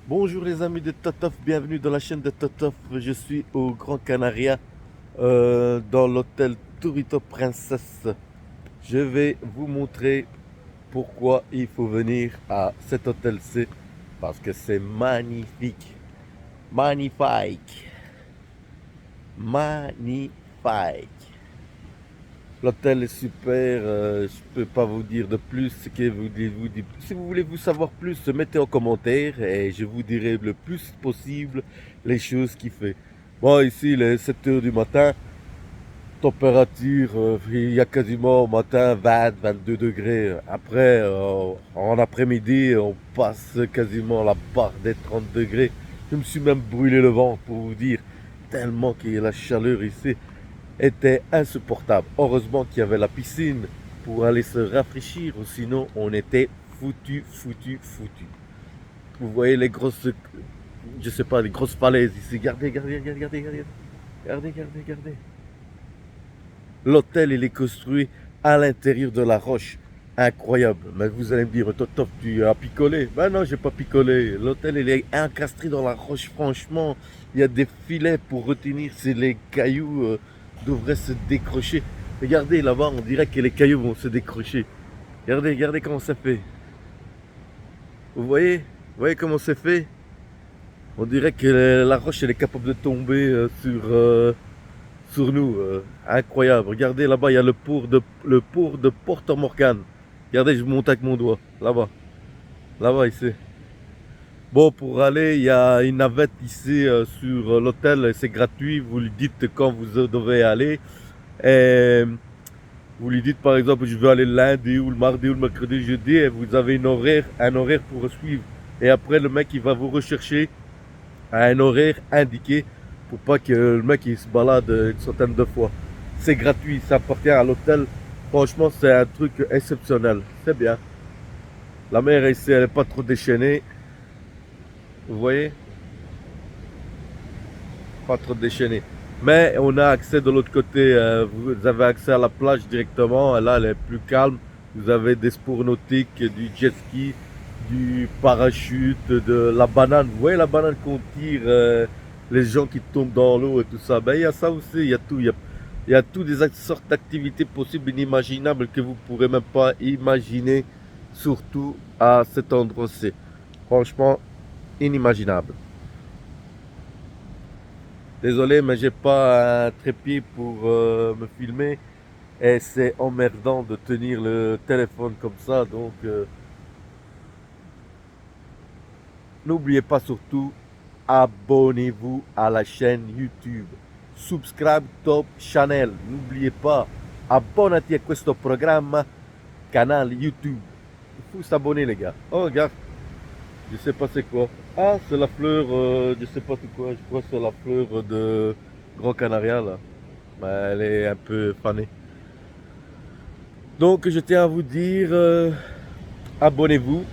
Bonjour les amis de Totof, bienvenue dans la chaîne de Totof. Je suis au Grand Canaria, dans l'hôtel Turito Princess. Je vais vous montrer pourquoi il faut venir à cet hôtel-ci. Parce que c'est magnifique. Magnifique. Magnifique. L'hôtel est super, je peux pas vous dire de plus. Si vous voulez vous savoir plus, mettez en commentaire et je vous dirai le plus possible les choses qu'il fait. Bon, ici, il est 7 heures du matin, température, il y a quasiment au matin 20-22 degrés. Après, en après-midi, on passe quasiment la barre des 30 degrés. Je me suis même brûlé le ventre pour vous dire, tellement qu'il y a la chaleur ici était insupportable. Heureusement qu'il y avait la piscine pour aller se rafraîchir, ou sinon on était foutu. Vous voyez les grosses, je sais pas, les grosses falaises ici. Regardez. L'hôtel, il est construit à l'intérieur de la roche. Incroyable. Mais vous allez me dire, Totof, tu as picolé. Ben non, j'ai pas picolé. L'hôtel, il est encastré dans la roche. Franchement, il y a des filets pour retenir si les cailloux devraient se décrocher. Regardez là-bas, on dirait que les cailloux vont se décrocher. Regardez comment ça fait. Vous voyez comment c'est fait. On dirait que la roche, elle est capable de tomber sur nous. Incroyable. Regardez là-bas, il y a le port de Porto Morgane. Regardez, je monte avec mon doigt. Là-bas. Là-bas, ici. Bon, pour aller, il y a une navette ici sur l'hôtel. C'est gratuit. Vous lui dites quand vous devez aller. Et vous lui dites par exemple, je veux aller le lundi ou le mardi ou le mercredi, le jeudi. Et vous avez un horaire pour suivre. Et après, le mec, il va vous rechercher à un horaire indiqué pour pas que le mec il se balade une centaine de fois. C'est gratuit, ça appartient à l'hôtel. Franchement, c'est un truc exceptionnel. C'est bien. La mer ici, elle est pas trop déchaînée. Vous voyez? Pas trop déchaînée. Mais on a accès de l'autre côté. Vous avez accès à la plage directement. Là, elle est plus calme. Vous avez des sports nautiques, du jet ski, du parachute, de la banane. Vous voyez la banane qu'on tire, les gens qui tombent dans l'eau et tout ça. Ben, il y a ça aussi, il y a tout. Il y a toutes des sortes d'activités possibles, inimaginables que vous ne pourrez même pas imaginer, surtout à cet endroit-ci. Franchement, inimaginable. Désolé, mais j'ai pas un trépied pour me filmer et c'est emmerdant de tenir le téléphone comme ça. Donc, n'oubliez pas surtout, abonnez-vous à la chaîne YouTube. Subscribe Top Channel. N'oubliez pas, abbonati a questo programma, canal YouTube. Il faut s'abonner, les gars. Oh, regarde, je sais pas c'est quoi. Ah, c'est la fleur, je sais pas c'est quoi. Je crois que c'est la fleur de Grand Canaria, là. Mais elle est un peu fanée. Donc, je tiens à vous dire, abonnez-vous.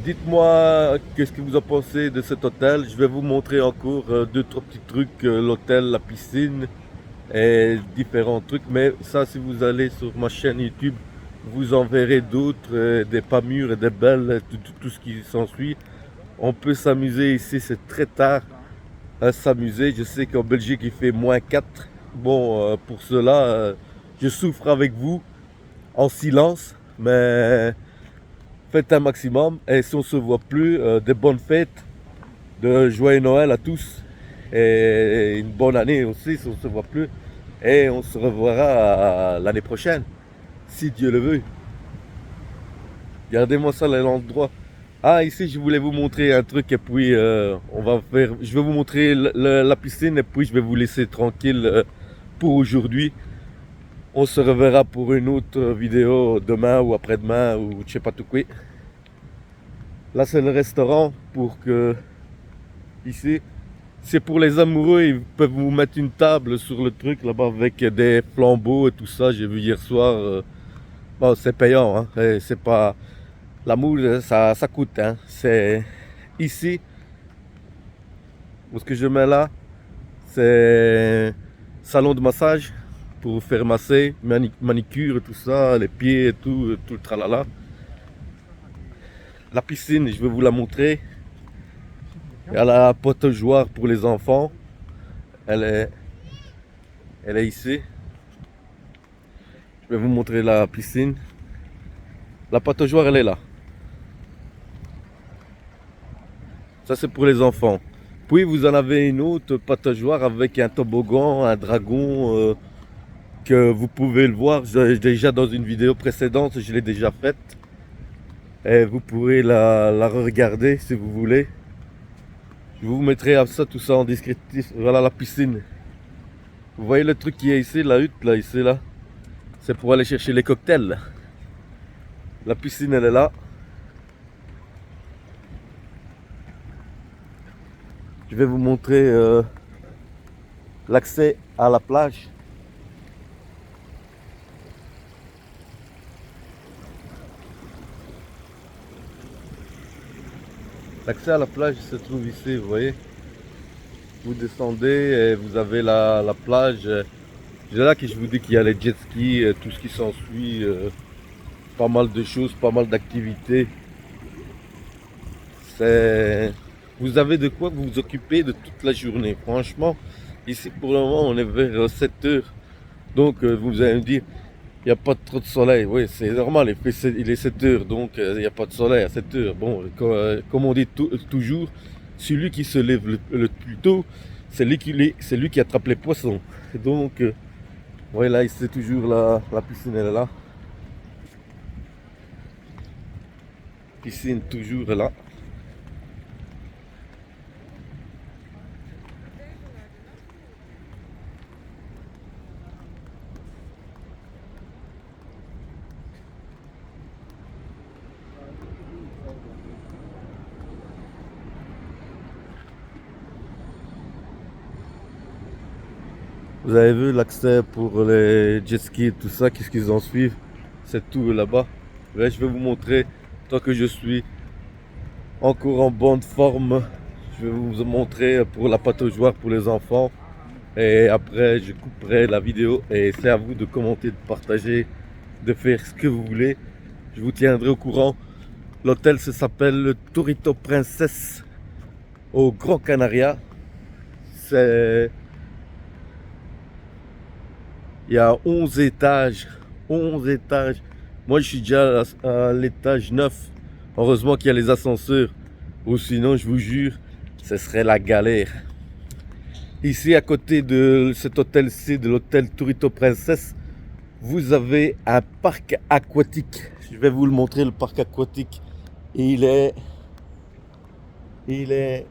Dites-moi qu'est-ce que vous en pensez de cet hôtel. Je vais vous montrer encore deux, trois petits trucs, l'hôtel, la piscine et différents trucs. Mais ça, si vous allez sur ma chaîne YouTube, vous en verrez d'autres, des pas mûres et des belles, tout ce qui s'ensuit. On peut s'amuser ici, c'est très tard à s'amuser. Je sais qu'en Belgique, il fait -4. Bon, pour cela, je souffre avec vous en silence, mais faites un maximum. Et si on se voit plus, des bonnes fêtes, de joyeux Noël à tous. Et une bonne année aussi si on se voit plus. Et on se reverra l'année prochaine, si Dieu le veut. Gardez-moi ça l'endroit. Ah, ici, je voulais vous montrer un truc et puis je vais vous montrer la piscine et puis je vais vous laisser tranquille pour aujourd'hui. On se reverra pour une autre vidéo demain ou après-demain ou je sais pas tout quoi. Là, c'est le restaurant pour que ici, c'est pour les amoureux, ils peuvent vous mettre une table sur le truc là-bas avec des flambeaux et tout ça. J'ai vu hier soir. Bon, c'est payant, hein. C'est pas l'amour, ça coûte, hein. C'est ici, ce que je mets là, c'est salon de massage pour faire masser, manicure et tout ça, les pieds et tout le tralala. La piscine, je vais vous la montrer. Il y a la potogeoire pour les enfants. Elle est, elle est ici. Je vais vous montrer la piscine. La potogeoire, elle est là. Ça, c'est pour les enfants. Puis, vous en avez une autre potogeoire avec un toboggan, un dragon, que vous pouvez le voir. Déjà dans une vidéo précédente, je l'ai déjà faite. Et vous pourrez la regarder si vous voulez. Je vous mettrai ça, tout ça en descriptif. Voilà la piscine. Vous voyez le truc qui est ici, la hutte, là, ici, là. C'est pour aller chercher les cocktails. La piscine, elle est là. Je vais vous montrer l'accès à la plage. L'accès à la plage se trouve ici, vous voyez. Vous descendez et vous avez la plage. C'est là que je vous dis qu'il y a les jet skis, tout ce qui s'ensuit. Pas mal de choses, pas mal d'activités. Vous avez de quoi vous occuper de toute la journée. Franchement, ici pour le moment, on est vers 7 heures. Donc, vous allez me dire, il n'y a pas trop de soleil. Oui, c'est normal, il est 7 heures, donc il n'y a pas de soleil à 7 heures. Bon, comme on dit toujours, celui qui se lève le plus tôt, c'est lui qui attrape les poissons. Donc, ouais, là, c'est toujours la piscine, elle est là. Piscine toujours là. Vous avez vu l'accès pour les jet skis et tout ça, qu'est-ce qu'ils en suivent? C'est tout là-bas. Là, je vais vous montrer, tant que je suis encore en bonne forme, je vais vous montrer pour la pataugeoire pour les enfants. Et après, je couperai la vidéo et c'est à vous de commenter, de partager, de faire ce que vous voulez. Je vous tiendrai au courant. L'hôtel s'appelle le Torito Princess au Grand Canaria. Il y a 11 étages. 11 étages. Moi, je suis déjà à l'étage 9. Heureusement qu'il y a les ascenseurs. Ou sinon, je vous jure, ce serait la galère. Ici, à côté de cet hôtel-ci, de l'hôtel Torito Princess, vous avez un parc aquatique. Je vais vous le montrer, le parc aquatique. Il est...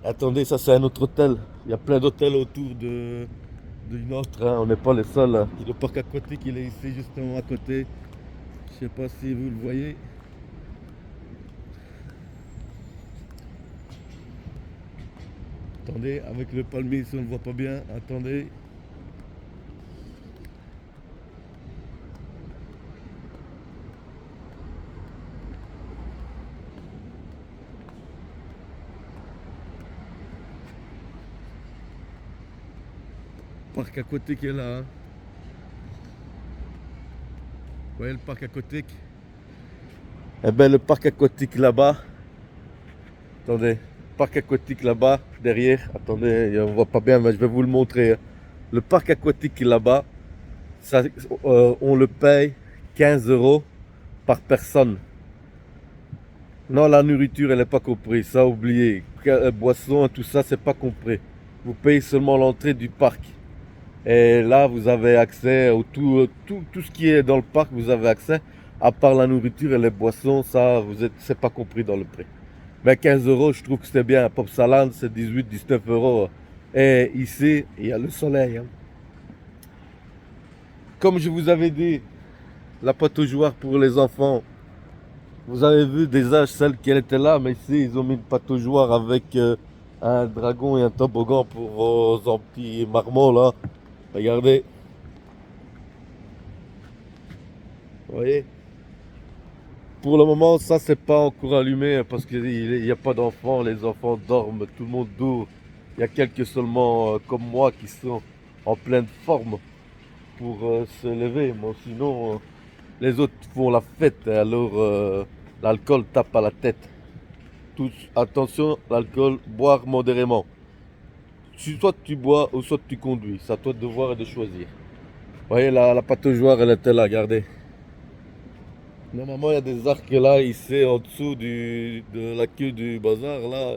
Attendez, ça c'est un autre hôtel. Il y a plein d'hôtels autour du nôtre. Hein. On n'est pas les seuls. Hein. Le parc aquatique, il est ici, justement à côté. Je sais pas si vous le voyez. Attendez, avec le palmier, si on ne voit pas bien. Attendez. Parc aquatique est là. Hein. Vous voyez le parc aquatique? Eh bien, le parc aquatique là-bas. Attendez. Parc aquatique là-bas, derrière. Attendez, on voit pas bien, mais je vais vous le montrer. Le parc aquatique là-bas, on le paye 15 € par personne. Non, la nourriture, elle n'est pas comprise. Ça, oubliez. Boissons, tout ça, c'est pas compris. Vous payez seulement l'entrée du parc. Et là, vous avez accès à tout ce qui est dans le parc, vous avez accès. À part la nourriture et les boissons, ça, c'est pas compris dans le prix. Mais 15 €, je trouve que c'est bien. Pop Salade, c'est 18-19 €. Et ici, il y a le soleil. Hein. Comme je vous avais dit, la pataugeoire pour les enfants. Vous avez vu déjà celle qui était là, mais ici, ils ont mis une pataugeoire avec un dragon et un toboggan pour vos petits marmots là. Regardez. Vous voyez? Pour le moment, ça c'est pas encore allumé parce qu'il n'y a pas d'enfants, les enfants dorment, tout le monde dort. Il y a quelques seulement comme moi qui sont en pleine forme pour se lever. Moi, sinon, les autres font la fête, alors l'alcool tape à la tête. tous, attention, l'alcool, boire modérément. Soit tu bois ou soit tu conduis. C'est à toi de voir et de choisir. Vous voyez, la pataugeoire, elle était là, regardez. Normalement, il y a des arcs là, ici, en dessous de la queue du bazar, là,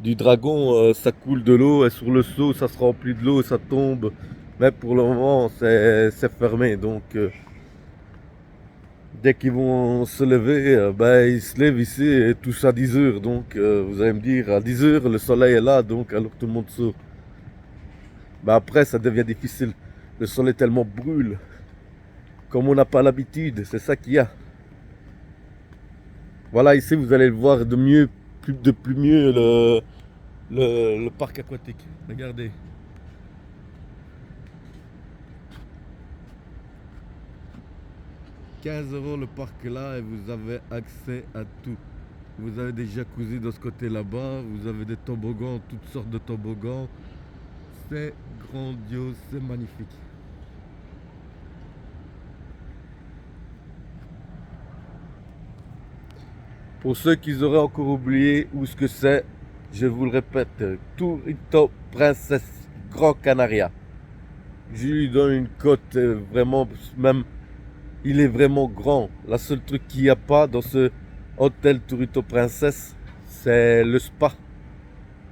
du dragon, ça coule de l'eau, et sur le seau, ça se remplit de l'eau, ça tombe. Mais pour le moment, c'est fermé, donc dès qu'ils vont se lever, ben, ils se lèvent ici, et tous à 10 heures. Donc, vous allez me dire, à 10 heures, le soleil est là, donc alors tout le monde sort. Ben après, ça devient difficile. Le soleil tellement brûle. Comme on n'a pas l'habitude, c'est ça qu'il y a. Voilà, ici vous allez le voir de mieux, de plus mieux le parc aquatique. Regardez. 15 € le parc là et vous avez accès à tout. Vous avez des jacuzzis de ce côté là-bas, vous avez des toboggans, toutes sortes de toboggans. C'est grandiose, c'est magnifique. Pour ceux qui auraient encore oublié où ce que c'est, je vous le répète, Tourito Princess Grand Canaria. Je lui donne une cote vraiment, même, il est vraiment grand. La seule truc qu'il n'y a pas dans ce hôtel Tourito Princess, c'est le spa.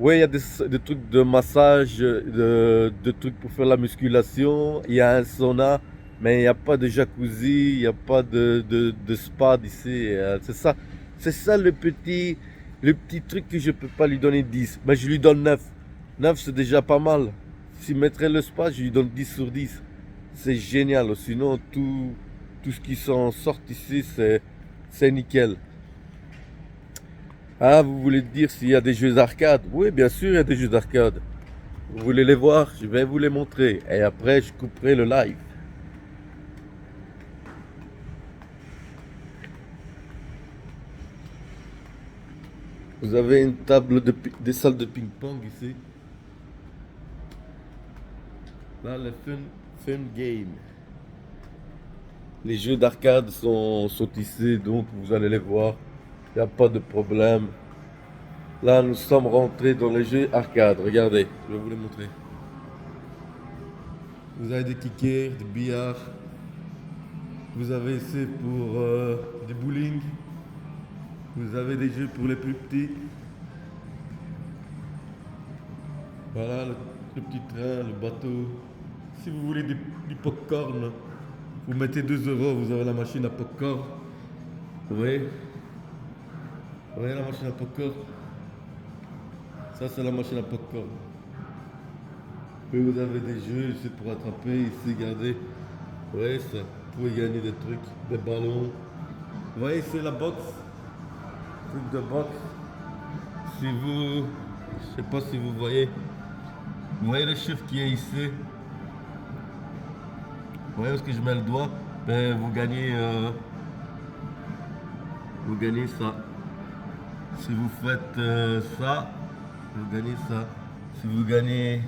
Oui, il y a des trucs de massage, de trucs pour faire la musculation, il y a un sauna, mais il n'y a pas de jacuzzi, il n'y a pas de spa d'ici. C'est ça le petit truc que je peux pas lui donner 10. Mais je lui donne 9. 9 c'est déjà pas mal. S'il mettrait le spa, je lui donne 10 sur 10. C'est génial. Sinon, tout ce qui s'en sort ici, c'est nickel. Ah, vous voulez dire s'il y a des jeux d'arcade? Oui, bien sûr, il y a des jeux d'arcade. Vous voulez les voir? Je vais vous les montrer. Et après, je couperai le live. Vous avez une table des salles de ping-pong ici. Là, le fun game. Les jeux d'arcade sont ici, donc vous allez les voir. Il n'y a pas de problème. Là, nous sommes rentrés dans les jeux arcade. Regardez, je vais vous les montrer. Vous avez des kickers, des billards. Vous avez ici pour des bowling. Vous avez des jeux pour les plus petits. Voilà le petit train, le bateau. Si vous voulez du popcorn, vous mettez 2 €, vous avez la machine à popcorn. Vous voyez la machine à popcorn. Ça, c'est la machine à popcorn. Puis vous avez des jeux ici pour attraper. Ici, regardez. Vous voyez ça. Vous pouvez gagner des trucs, des ballons. Vous voyez, c'est la boxe. Truc de boxe. Si vous. Je sais pas si vous voyez. Vous voyez le chiffre qui est ici. Vous voyez où est-ce que je mets le doigt? Ben, vous gagnez ça. Si vous faites ça, vous gagnez ça. Si vous gagnez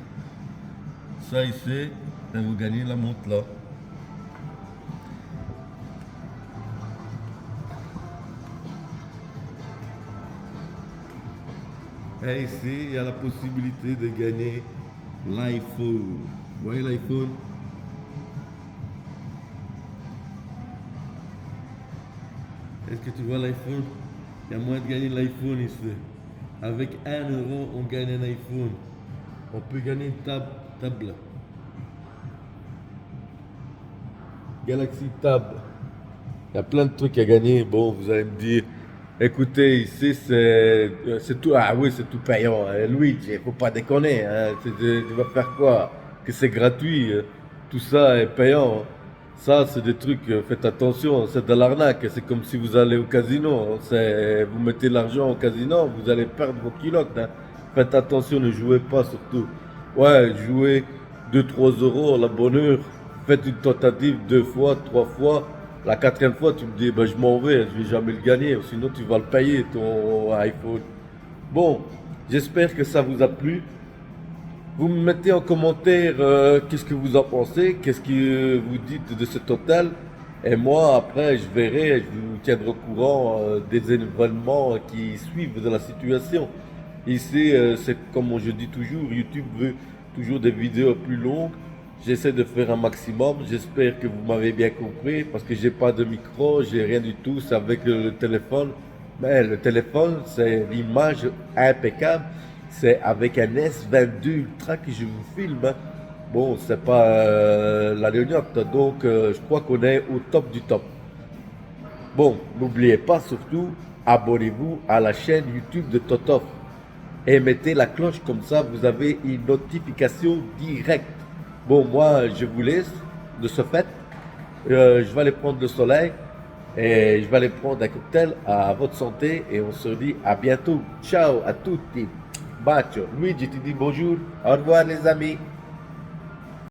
ça ici, ben vous gagnez la montre là. Et ici, il y a la possibilité de gagner l'iPhone. Vous voyez l'iPhone? Est-ce que tu vois l'iPhone? Il y a moyen de gagner l'iPhone ici. Avec 1 €, on gagne un iPhone. On peut gagner une table. Galaxy Tab. Il y a plein de trucs à gagner. Bon, vous allez me dire, écoutez, ici c'est tout. Ah oui, c'est tout payant. Luigi, il faut pas déconner. Hein. Tu vas faire quoi? Que c'est gratuit. Tout ça est payant. Ça, c'est des trucs, faites attention, c'est de l'arnaque. C'est comme si vous allez au casino. Vous mettez l'argent au casino, vous allez perdre vos culottes. Hein. Faites attention, ne jouez pas surtout. Ouais, jouez 2-3 € à la bonne heure. Faites une tentative 2 fois, 3 fois. La 4e fois, tu me dis, ben, je m'en vais, je vais jamais le gagner. Sinon, tu vas le payer, ton iPhone. Bon, j'espère que ça vous a plu. Vous me mettez en commentaire qu'est-ce que vous en pensez, qu'est-ce que vous dites de cet hôtel. Et moi, après, je verrai, je vous tiendrai au courant des événements qui suivent de la situation. Ici, c'est comme je dis toujours, YouTube veut toujours des vidéos plus longues. J'essaie de faire un maximum. J'espère que vous m'avez bien compris parce que j'ai pas de micro, j'ai rien du tout. C'est avec le téléphone. Mais le téléphone, c'est l'image impeccable. C'est avec un S22 Ultra que je vous filme, hein. Bon, c'est pas la lorgnotte, donc je crois qu'on est au top du top. Bon, n'oubliez pas surtout, abonnez-vous à la chaîne YouTube de Totov et mettez la cloche comme ça, vous avez une notification directe. Bon, moi, je vous laisse de ce fait. Je vais aller prendre le soleil et je vais aller prendre un cocktail à votre santé et on se dit à bientôt. Ciao à tutti. Bacio. Luigi, tu dis bonjour. Au revoir les amis.